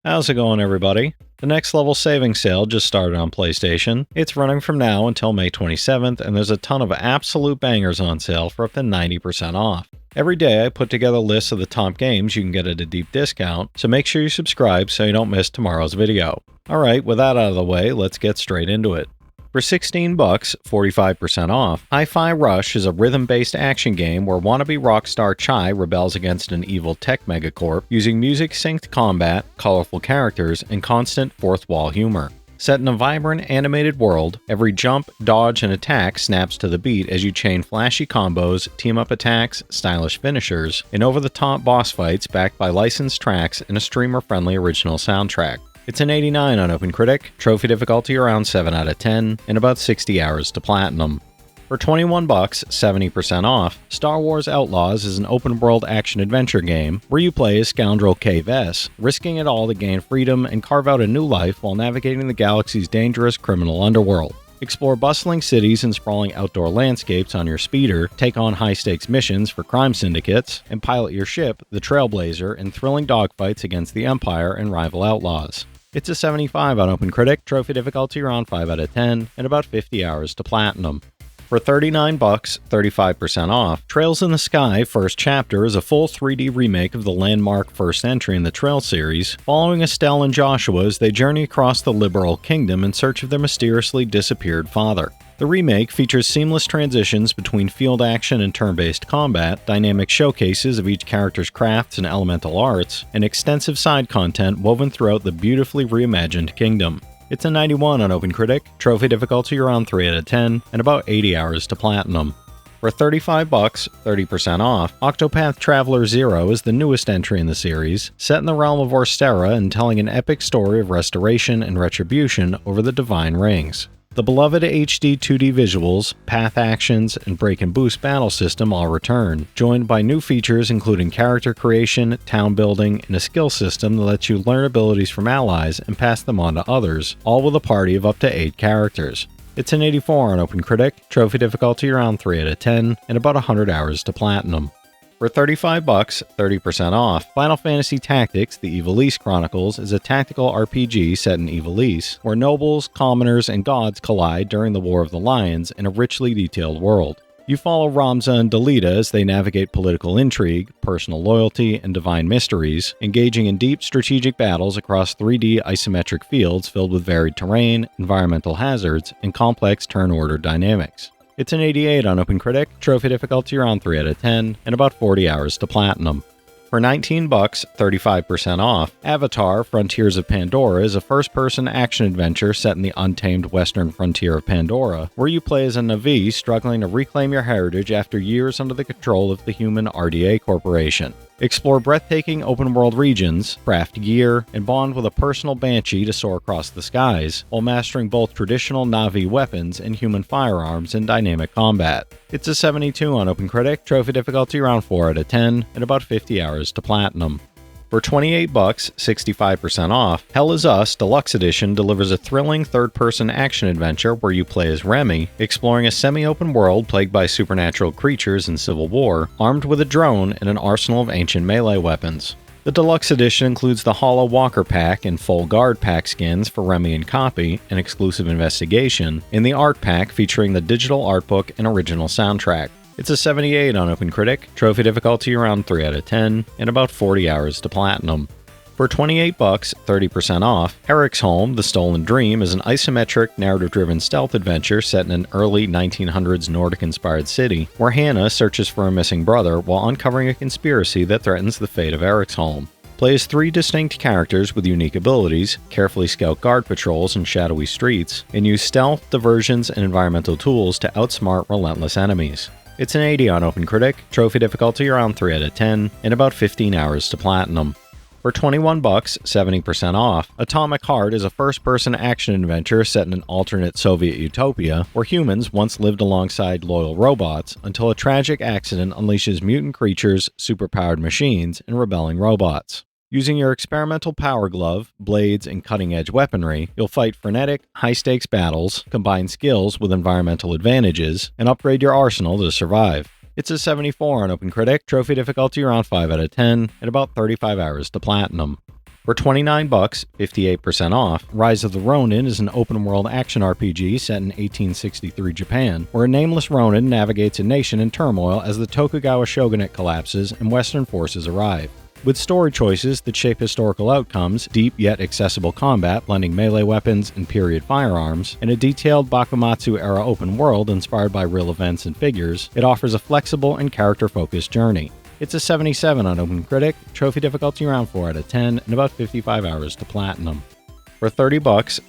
How's it going, everybody? The Next Level Saving Sale just started on PlayStation. It's running from now until May 27th, and there's a ton of absolute bangers on sale for up to 90% off. Every day I put together lists of the top games you can get at a deep discount, so make sure you subscribe so you don't miss tomorrow's video. Alright, with that out of the way, let's get straight into it. For $16, 45% off, Hi-Fi Rush is a rhythm-based action game where wannabe rockstar Chai rebels against an evil tech megacorp using music-synced combat, colorful characters, and constant fourth-wall humor. Set in a vibrant, animated world, every jump, dodge, and attack snaps to the beat as you chain flashy combos, team-up attacks, stylish finishers, and over-the-top boss fights backed by licensed tracks and a streamer-friendly original soundtrack. It's an 89 on OpenCritic, trophy difficulty around 7 out of 10, and about 60 hours to platinum. For $21, 70% off, Star Wars Outlaws is an open-world action-adventure game where you play as scoundrel Kay Vess, risking it all to gain freedom and carve out a new life while navigating the galaxy's dangerous criminal underworld. Explore bustling cities and sprawling outdoor landscapes on your speeder, take on high-stakes missions for crime syndicates, and pilot your ship, the Trailblazer, in thrilling dogfights against the Empire and rival outlaws. It's a 75 on OpenCritic, trophy difficulty around 5 out of 10, and about 50 hours to platinum. For $39, 35% off, Trails in the Sky First Chapter is a full 3D remake of the landmark first entry in the Trail series, following Estelle and Joshua as they journey across the Liberal Kingdom in search of their mysteriously disappeared father. The remake features seamless transitions between field action and turn-based combat, dynamic showcases of each character's crafts and elemental arts, and extensive side content woven throughout the beautifully reimagined kingdom. It's a 91 on OpenCritic, trophy difficulty around 3 out of 10, and about 80 hours to platinum. For $35, 30% off, Octopath Traveler 0 is the newest entry in the series, set in the realm of Orstera and telling an epic story of restoration and retribution over the Divine Rings. The beloved HD 2D visuals, path actions, and break and boost battle system all return, joined by new features including character creation, town building, and a skill system that lets you learn abilities from allies and pass them on to others, all with a party of up to 8 characters. It's an 84 on OpenCritic, trophy difficulty around 3 out of 10, and about 100 hours to platinum. For $35, 30% off, Final Fantasy Tactics: The Ivalice Chronicles is a tactical RPG set in Ivalice, where nobles, commoners, and gods collide during the War of the Lions in a richly detailed world. You follow Ramza and Delita as they navigate political intrigue, personal loyalty, and divine mysteries, engaging in deep strategic battles across 3D isometric fields filled with varied terrain, environmental hazards, and complex turn-order dynamics. It's an 88 on OpenCritic, trophy difficulty around 3 out of 10, and about 40 hours to platinum. For $19, 35% off, Avatar: Frontiers of Pandora is a first-person action-adventure set in the untamed western frontier of Pandora, where you play as a Na'vi struggling to reclaim your heritage after years under the control of the human RDA Corporation. Explore breathtaking open-world regions, craft gear, and bond with a personal banshee to soar across the skies, while mastering both traditional Na'vi weapons and human firearms in dynamic combat. It's a 72 on OpenCritic, trophy difficulty around 4 out of 10, and about 50 hours to platinum. For $28, 65% off, Hell Is Us Deluxe Edition delivers a thrilling third-person action-adventure where you play as Remy, exploring a semi-open world plagued by supernatural creatures and civil war, armed with a drone and an arsenal of ancient melee weapons. The Deluxe Edition includes the Hollow Walker Pack and Full Guard Pack skins for Remy and Copy, an exclusive investigation, and the Art Pack featuring the digital art book and original soundtrack. It's a 78 on OpenCritic, trophy difficulty around 3 out of 10, and about 40 hours to platinum. For $28, 30% off, Eriksholm: The Stolen Dream is an isometric, narrative-driven stealth adventure set in an early 1900s Nordic-inspired city, where Hannah searches for a missing brother while uncovering a conspiracy that threatens the fate of Eriksholm. Play as 3 distinct characters with unique abilities, carefully scout guard patrols in shadowy streets, and use stealth, diversions, and environmental tools to outsmart relentless enemies. It's an 80 on OpenCritic, trophy difficulty around 3 out of 10, and about 15 hours to platinum. For $21, 70% off, Atomic Heart is a first-person action-adventure set in an alternate Soviet utopia where humans once lived alongside loyal robots until a tragic accident unleashes mutant creatures, superpowered machines, and rebelling robots. Using your experimental power glove, blades, and cutting-edge weaponry, you'll fight frenetic, high-stakes battles, combine skills with environmental advantages, and upgrade your arsenal to survive. It's a 74 on OpenCritic, trophy difficulty around 5 out of 10, and about 35 hours to platinum. For $29, 58% off, Rise of the Ronin is an open-world action RPG set in 1863 Japan, where a nameless Ronin navigates a nation in turmoil as the Tokugawa shogunate collapses and Western forces arrive. With story choices that shape historical outcomes, deep yet accessible combat blending melee weapons and period firearms, and a detailed Bakumatsu-era open world inspired by real events and figures, it offers a flexible and character-focused journey. It's a 77 on OpenCritic, trophy difficulty around 4 out of 10, and about 55 hours to platinum. For $30,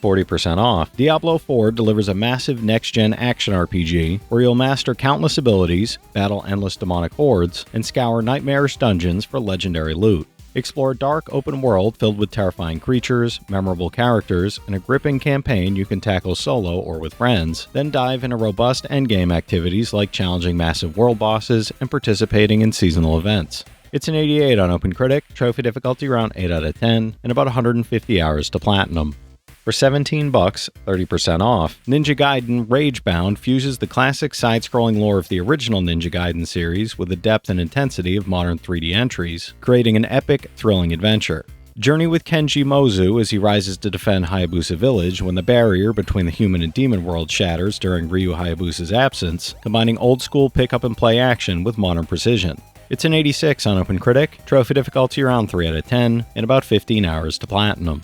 40% off, Diablo 4 delivers a massive next-gen action RPG where you'll master countless abilities, battle endless demonic hordes, and scour nightmarish dungeons for legendary loot. Explore a dark open world filled with terrifying creatures, memorable characters, and a gripping campaign you can tackle solo or with friends, then dive into robust endgame activities like challenging massive world bosses and participating in seasonal events. It's an 88 on OpenCritic, trophy difficulty around 8 out of 10, and about 150 hours to platinum. For $17, 30% off, Ninja Gaiden Ragebound fuses the classic side-scrolling lore of the original Ninja Gaiden series with the depth and intensity of modern 3D entries, creating an epic, thrilling adventure. Journey with Kenji Mozu as he rises to defend Hayabusa Village when the barrier between the human and demon world shatters during Ryu Hayabusa's absence, combining old-school pick-up-and-play action with modern precision. It's an 86 on OpenCritic, trophy difficulty around 3 out of 10, and about 15 hours to platinum.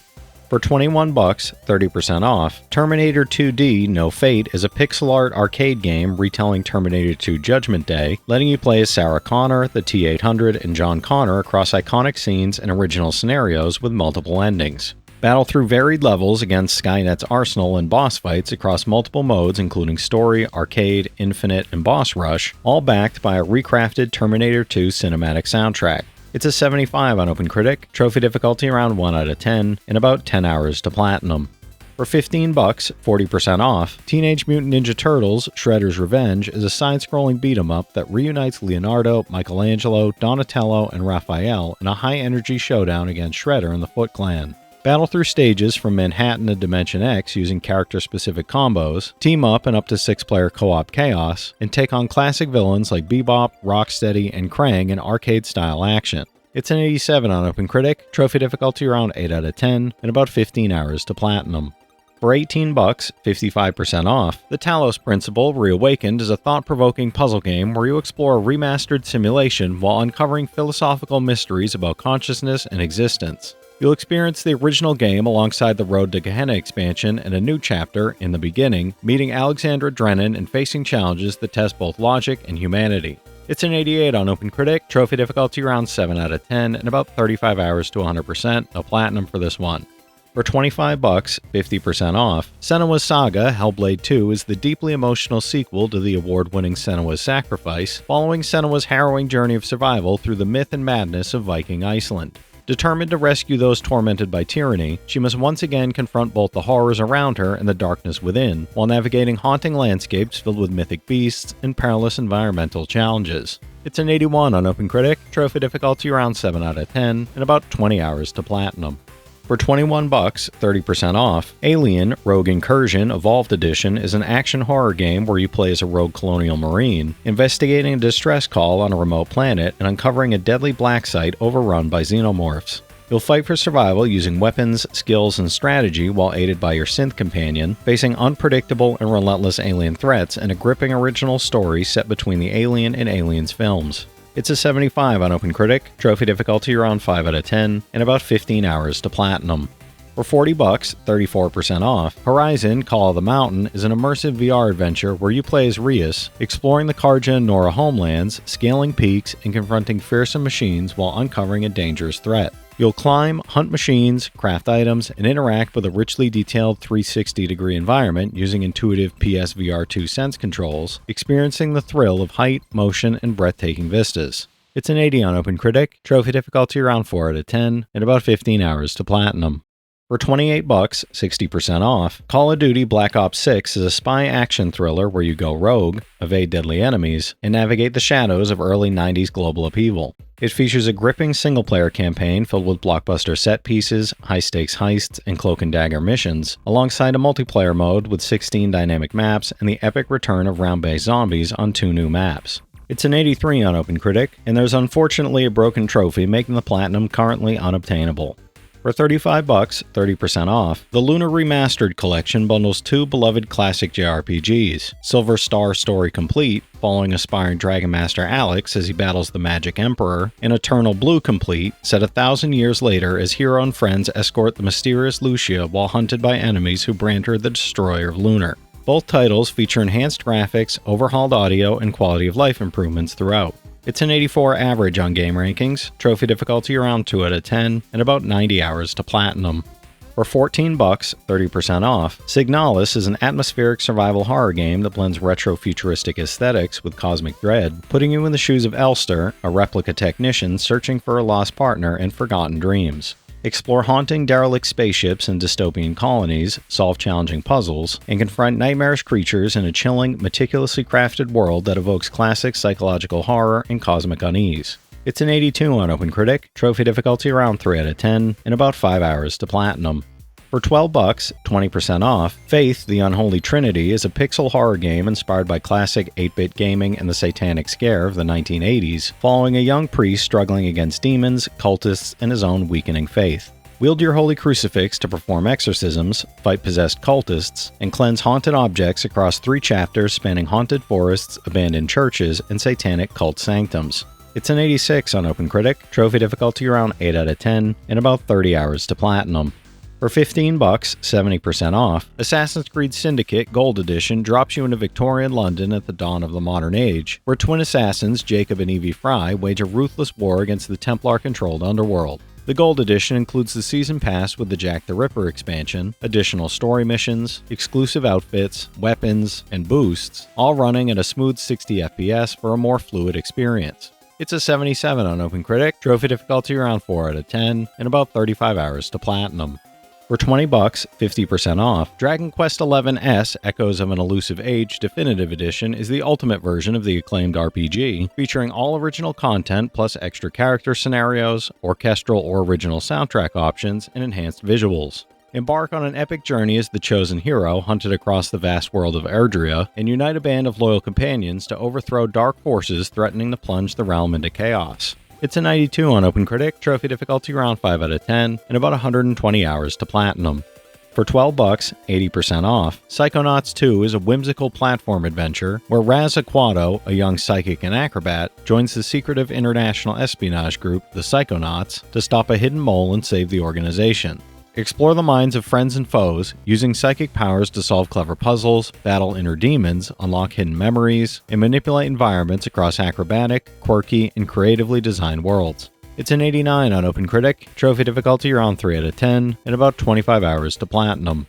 For $21, 30% off, Terminator 2D No Fate is a pixel art arcade game retelling Terminator 2 Judgment Day, letting you play as Sarah Connor, the T-800, and John Connor across iconic scenes and original scenarios with multiple endings. Battle through varied levels against Skynet's arsenal and boss fights across multiple modes including Story, Arcade, Infinite, and Boss Rush, all backed by a recrafted Terminator 2 cinematic soundtrack. It's a 75 on OpenCritic, trophy difficulty around 1 out of 10, and about 10 hours to platinum. For $15, 40% off, Teenage Mutant Ninja Turtles Shredder's Revenge is a side-scrolling beat-em-up that reunites Leonardo, Michelangelo, Donatello, and Raphael in a high-energy showdown against Shredder and the Foot Clan. Battle through stages from Manhattan to Dimension X using character-specific combos, team up in up to 6-player co-op chaos, and take on classic villains like Bebop, Rocksteady, and Krang in arcade-style action. It's an 87 on OpenCritic, trophy difficulty around 8 out of 10, and about 15 hours to platinum. For $18, 55% off, the Talos Principle Reawakened is a thought-provoking puzzle game where you explore a remastered simulation while uncovering philosophical mysteries about consciousness and existence. You'll experience the original game alongside the Road to Gehenna expansion and a new chapter, In the Beginning, meeting Alexandra Drennan and facing challenges that test both logic and humanity. It's an 88 on OpenCritic, trophy difficulty around 7 out of 10, and about 35 hours to 100%, a platinum for this one. For $25, 50% off, Senua's Saga, Hellblade 2 is the deeply emotional sequel to the award-winning Senua's Sacrifice, following Senua's harrowing journey of survival through the myth and madness of Viking Iceland. Determined to rescue those tormented by tyranny, she must once again confront both the horrors around her and the darkness within, while navigating haunting landscapes filled with mythic beasts and perilous environmental challenges. It's an 81 on OpenCritic, trophy difficulty around 7 out of 10, and about 20 hours to platinum. For $21, 30% off, Alien Rogue Incursion Evolved Edition is an action horror game where you play as a rogue colonial marine, investigating a distress call on a remote planet and uncovering a deadly black site overrun by xenomorphs. You'll fight for survival using weapons, skills, and strategy while aided by your synth companion, facing unpredictable and relentless alien threats and a gripping original story set between the Alien and Aliens films. It's a 75 on OpenCritic, trophy difficulty around 5 out of 10, and about 15 hours to platinum. For $40, 34% off, Horizon Call of the Mountain is an immersive VR adventure where you play as Rias, exploring the Karja and Nora homelands, scaling peaks, and confronting fearsome machines while uncovering a dangerous threat. You'll climb, hunt machines, craft items, and interact with a richly detailed 360-degree environment using intuitive PSVR 2 sense controls, experiencing the thrill of height, motion, and breathtaking vistas. It's an 80 on OpenCritic, trophy difficulty around 4 out of 10, and about 15 hours to platinum. For $28, 60% off, Call of Duty Black Ops 6 is a spy action thriller where you go rogue, evade deadly enemies, and navigate the shadows of early 90s global upheaval. It features a gripping single-player campaign filled with blockbuster set pieces, high-stakes heists, and cloak-and-dagger missions, alongside a multiplayer mode with 16 dynamic maps and the epic return of round-based zombies on 2 new maps. It's an 83 on OpenCritic, and there's unfortunately a broken trophy making the platinum currently unobtainable. For $35, 30% off, the Lunar Remastered collection bundles 2 beloved classic JRPGs, Silver Star Story Complete, following aspiring Dragon Master Alex as he battles the Magic Emperor, and Eternal Blue Complete, set 1,000 years later as hero and friends escort the mysterious Lucia while hunted by enemies who brand her the destroyer of Lunar. Both titles feature enhanced graphics, overhauled audio, and quality of life improvements throughout. It's an 84 average on game rankings, trophy difficulty around 2 out of 10, and about 90 hours to platinum. For $14, 30% off, Signalis is an atmospheric survival horror game that blends retro-futuristic aesthetics with cosmic dread, putting you in the shoes of Elster, a replica technician searching for a lost partner and forgotten dreams. Explore haunting derelict spaceships and dystopian colonies, solve challenging puzzles, and confront nightmarish creatures in a chilling, meticulously crafted world that evokes classic psychological horror and cosmic unease. It's an 82 on OpenCritic, trophy difficulty around 3 out of 10, and about 5 hours to platinum. For $12, 20% off, Faith, the Unholy Trinity is a pixel horror game inspired by classic 8-bit gaming and the Satanic Scare of the 1980s, following a young priest struggling against demons, cultists, and his own weakening faith. Wield your holy crucifix to perform exorcisms, fight possessed cultists, and cleanse haunted objects across 3 chapters spanning haunted forests, abandoned churches, and satanic cult sanctums. It's an 86 on OpenCritic, trophy difficulty around 8 out of 10, and about 30 hours to platinum. For $15, 70% off, Assassin's Creed Syndicate Gold Edition drops you into Victorian London at the dawn of the modern age, where twin assassins Jacob and Evie Fry wage a ruthless war against the Templar-controlled underworld. The Gold Edition includes the Season Pass with the Jack the Ripper expansion, additional story missions, exclusive outfits, weapons, and boosts, all running at a smooth 60 FPS for a more fluid experience. It's a 77 on OpenCritic, trophy difficulty around 4 out of 10, and about 35 hours to platinum. For $20, 50% off, Dragon Quest XI-S Echoes of an Elusive Age Definitive Edition is the ultimate version of the acclaimed RPG, featuring all original content plus extra character scenarios, orchestral or original soundtrack options, and enhanced visuals. Embark on an epic journey as the chosen hero hunted across the vast world of Erdrea, and unite a band of loyal companions to overthrow dark forces threatening to plunge the realm into chaos. It's a 92 on OpenCritic, trophy difficulty around 5 out of 10, and about 120 hours to platinum. For $12, 80% off, Psychonauts 2 is a whimsical platform adventure where Raz Aquato, a young psychic and acrobat, joins the secretive international espionage group, the Psychonauts, to stop a hidden mole and save the organization. Explore the minds of friends and foes, using psychic powers to solve clever puzzles, battle inner demons, unlock hidden memories, and manipulate environments across acrobatic, quirky, and creatively designed worlds. It's an 89 on OpenCritic, trophy difficulty around 3 out of 10, and about 25 hours to platinum.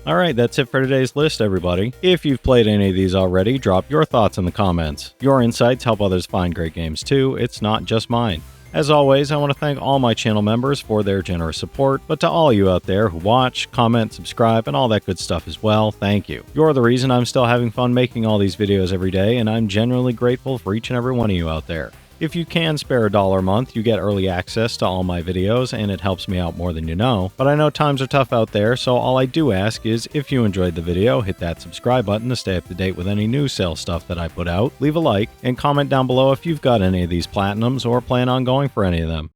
Alright, that's it for today's list, everybody. If you've played any of these already, drop your thoughts in the comments. Your insights help others find great games too, it's not just mine. As always, I want to thank all my channel members for their generous support, but to all you out there who watch, comment, subscribe, and all that good stuff as well, thank you. You're the reason I'm still having fun making all these videos every day, and I'm genuinely grateful for each and every one of you out there. If you can spare $1 a month, you get early access to all my videos, and it helps me out more than you know. But I know times are tough out there, so all I do ask is, if you enjoyed the video, hit that subscribe button to stay up to date with any new sale stuff that I put out, leave a like, and comment down below if you've got any of these platinums or plan on going for any of them.